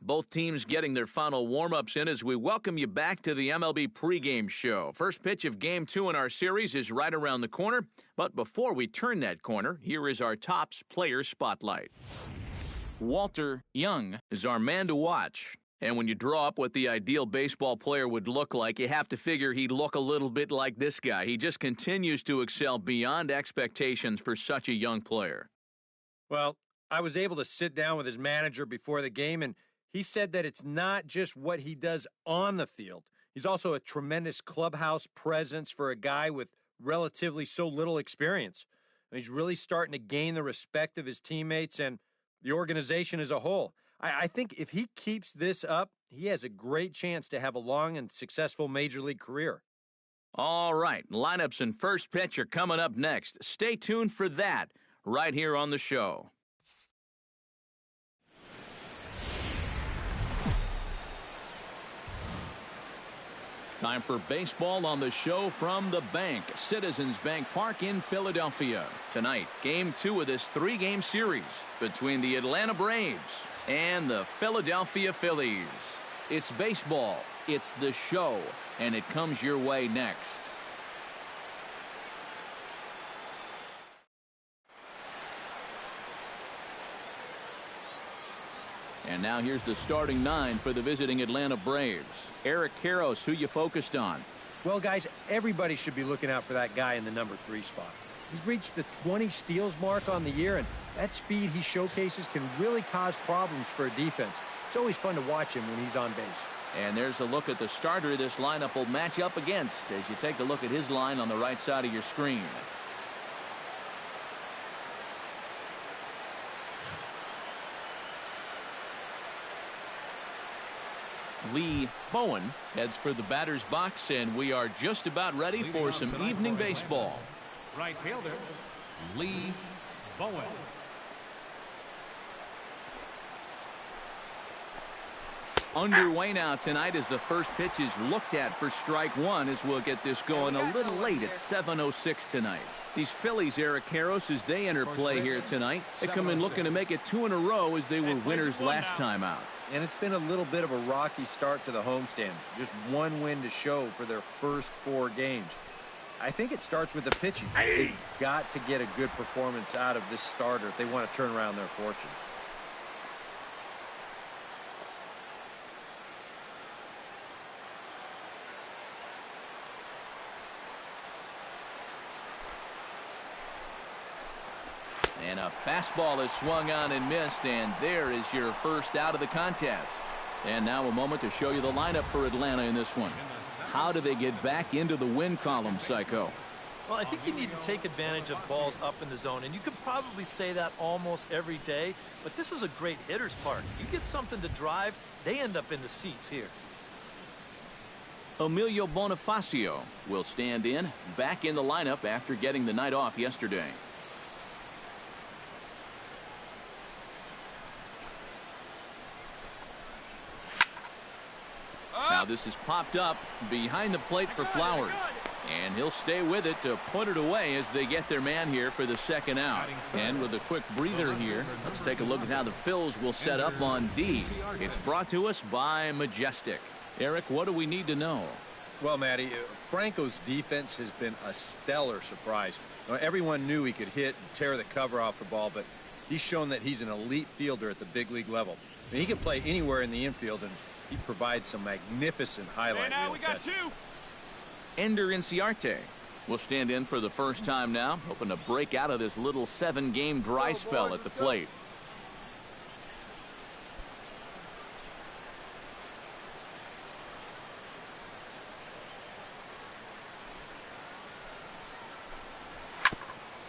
Both teams getting their final warm-ups in as we welcome you back to the MLB pregame show. First pitch of Game 2 in our series is right around the corner. But before we turn that corner, here is our Topps Player Spotlight. Walter Young is our man to watch. And when you draw up what the ideal baseball player would look like, you have to figure he'd look a little bit like this guy. He just continues to excel beyond expectations for such a young player. Well, I was able to sit down with his manager before the game, and he said that it's not just what he does on the field. He's also a tremendous clubhouse presence for a guy with relatively so little experience. And he's really starting to gain the respect of his teammates and the organization as a whole. I think if he keeps this up, he has a great chance to have a long and successful major league career. All right, lineups and first pitch are coming up next. Stay tuned for that right here on the show. Time for baseball on the show from the bank, Citizens Bank Park in Philadelphia. Tonight, Game 2 of this 3-game series between the Atlanta Braves and the Philadelphia Phillies. It's baseball, it's the show, and it comes your way next. And now here's the starting 9 for the visiting Atlanta Braves. Eric Karros, who you focused on? Well, guys, everybody should be looking out for that guy in the number 3 spot. He's reached the 20 steals mark on the year, and that speed he showcases can really cause problems for a defense. It's always fun to watch him when he's on base. And there's a look at the starter this lineup will match up against as you take a look at his line on the right side of your screen. Lee Bowen heads for the batter's box, and we are just about ready for some evening baseball. Right fielder, Lee Bowen. Underway now tonight as the first pitch is looked at for strike 1 as we'll get this going a little late at 7:06 tonight. These Phillies, Eric Karros, as they enter play here tonight, they come in looking to make it 2 in a row as they were winners last time out. And it's been a little bit of a rocky start to the homestand. Just one win to show for their first 4 games. I think it starts with the pitching. They've got to get a good performance out of this starter if they want to turn around their fortunes. And a fastball is swung on and missed, and there is your first out of the contest. And now a moment to show you the lineup for Atlanta in this one. How do they get back into the win column, Psycho? Well, I think you need to take advantage of balls up in the zone, and you could probably say that almost every day, but this is a great hitter's park. You get something to drive, they end up in the seats here. Emilio Bonifacio will stand in, back in the lineup after getting the night off yesterday. Now this is popped up behind the plate for Flowers. And he'll stay with it to put it away as they get their man here for the second out. And with a quick breather here, let's take a look at how the Phils will set up on D. It's brought to us by Majestic. Eric, what do we need to know? Well, Matty, Franco's defense has been a stellar surprise. Now, everyone knew he could hit and tear the cover off the ball, but he's shown that he's an elite fielder at the big league level. I mean, he can play anywhere in the infield, and He provides some magnificent highlight And now reel we got catches. two. Ender Inciarte will stand in for the first time now, hoping to break out of this little 7-game dry spell at the plate.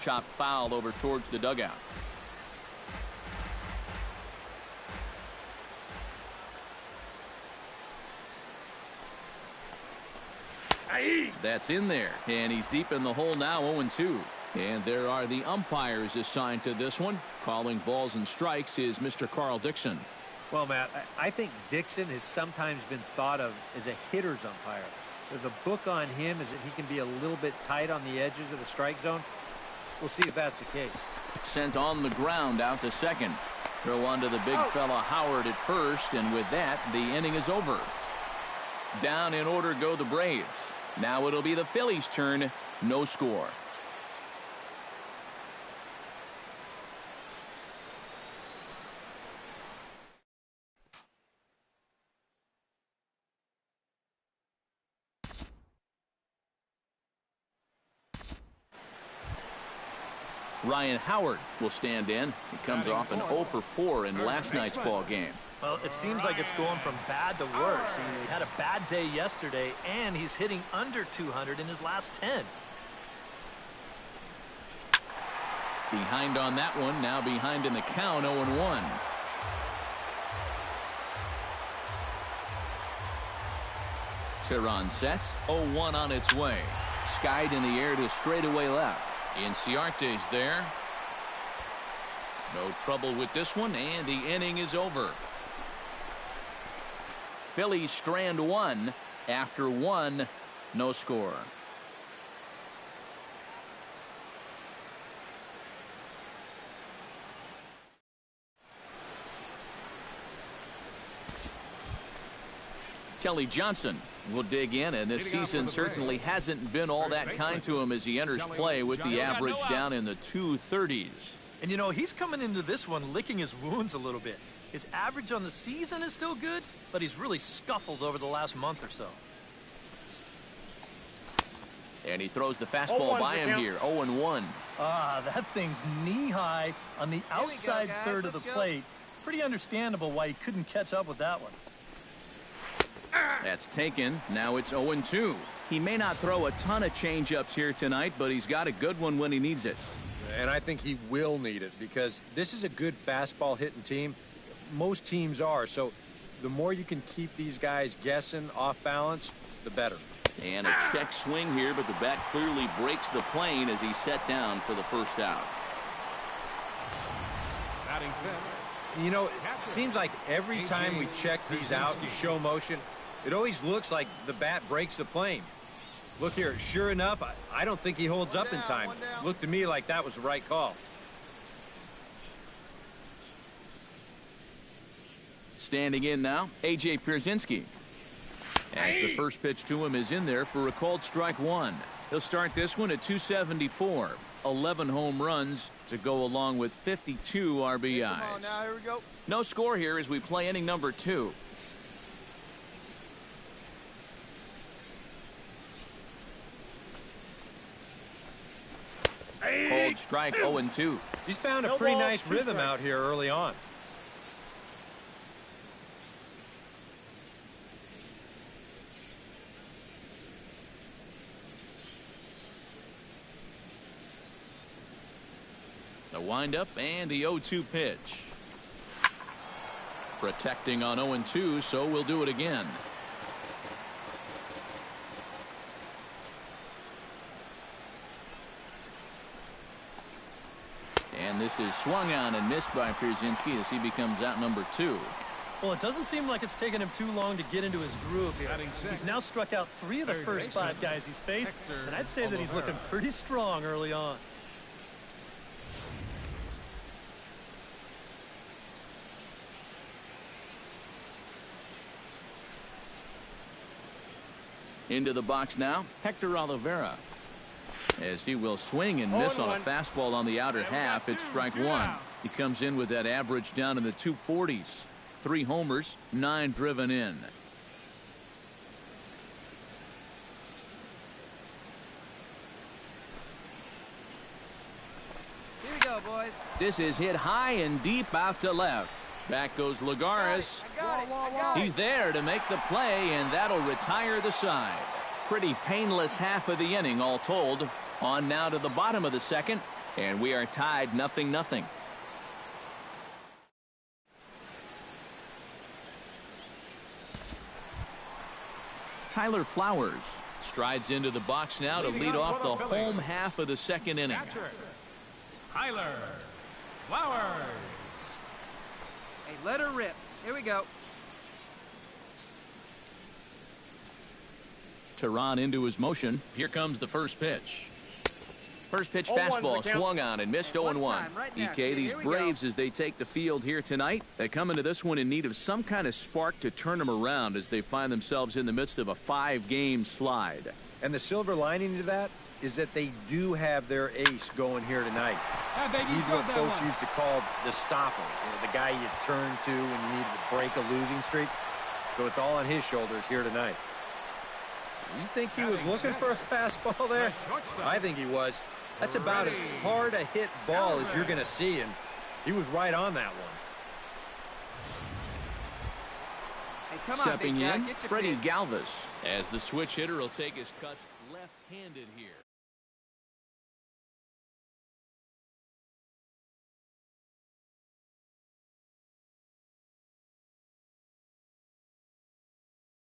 Chop foul over towards the dugout. That's in there, and he's deep in the hole now, 0-2. And there are the umpires assigned to this one. Calling balls and strikes is Mr. Carl Dixon. Well, Matt, I think Dixon has sometimes been thought of as a hitter's umpire. The book on him is that he can be a little bit tight on the edges of the strike zone. We'll see if that's the case. Sent on the ground out to second. Throw on to the big fella Howard at first, and with that, the inning is over. Down in order go the Braves. Now it'll be the Phillies' turn. No score. Ryan Howard will stand in. He comes off an 0 for 4 in last night's ball game. Well, it seems like it's going from bad to worse. He had a bad day yesterday, and he's hitting under 200 in his last 10. Behind on that one, now behind in the count, 0-1. Tehran sets, 0-1 on its way. Skied in the air to straightaway left. Inciarte's there. No trouble with this one, and the inning is over. Phillies strand one. After one, no score. Kelly Johnson will dig in, and this season certainly hasn't been all that kind to him as he enters play with the average down in the 230s. And you know, he's coming into this one licking his wounds a little bit. His average on the season is still good, but he's really scuffled over the last month or so. And he throws the fastball by him here, 0-1. Ah, that thing's knee-high on the outside third of the plate. Pretty understandable why he couldn't catch up with that one. That's taken. Now it's 0-2. He may not throw a ton of changeups here tonight, but he's got a good one when he needs it. And I think he will need it because this is a good fastball hitting team. Most teams are. So the more you can keep these guys guessing off balance, the better. And a check swing here, but the bat clearly breaks the plane as he's set down for the first out. Batting fifth. You know, it seems like every time we check these out in show motion, it always looks like the bat breaks the plane. Look here, sure enough, I don't think he holds up in time. Looked to me like that was the right call. Standing in now, A.J. Pierzynski. As the first pitch to him is in there for a called strike one. He'll start this one at 274. 11 home runs to go along with 52 RBIs. Come on now, here we go. No score here as we play inning number 2. Called strike 0-2. He's found a pretty nice rhythm out here early on. The windup and the 0-2 pitch. Protecting on 0-2, so we'll do it again. And this is swung on and missed by Pierzynski as he becomes out number 2. Well, it doesn't seem like it's taken him too long to get into his groove here. He's now struck out 3 of the first 5 guys he's faced, and I'd say that he's looking pretty strong early on. Into the box now, Hector Oliveira. As he will swing and miss on a fastball on the outer half, it's strike one. He comes in with that average down in the 240s. 3 homers, 9 driven in. Here we go, boys. This is hit high and deep out to left. Back goes Lagares. He's there to make the play, and that'll retire the side. Pretty painless half of the inning, all told. On now to the bottom of the second, and we are tied 0-0. Tyler Flowers strides into the box now to lead off the home half of the second inning. Catcher, Tyler Flowers. Hey, let her rip. Here we go. Tehran into his motion. Here comes the first pitch. First pitch fastball swung on and missed 0-1. EK, these Braves, as they take the field here tonight, they come into this one in need of some kind of spark to turn them around as they find themselves in the midst of a 5-game slide. And the silver lining to that is that they do have their ace going here tonight. He's what Coach used to call the stopper, the guy you turn to when you need to break a losing streak. So it's all on his shoulders here tonight. You think he was looking for a fastball there? I think he was. That's about as hard a hit ball as you're going to see, and he was right on that one. Hey, come Stepping on, in, Freddie Galvis, as the switch hitter will take his cuts left-handed here.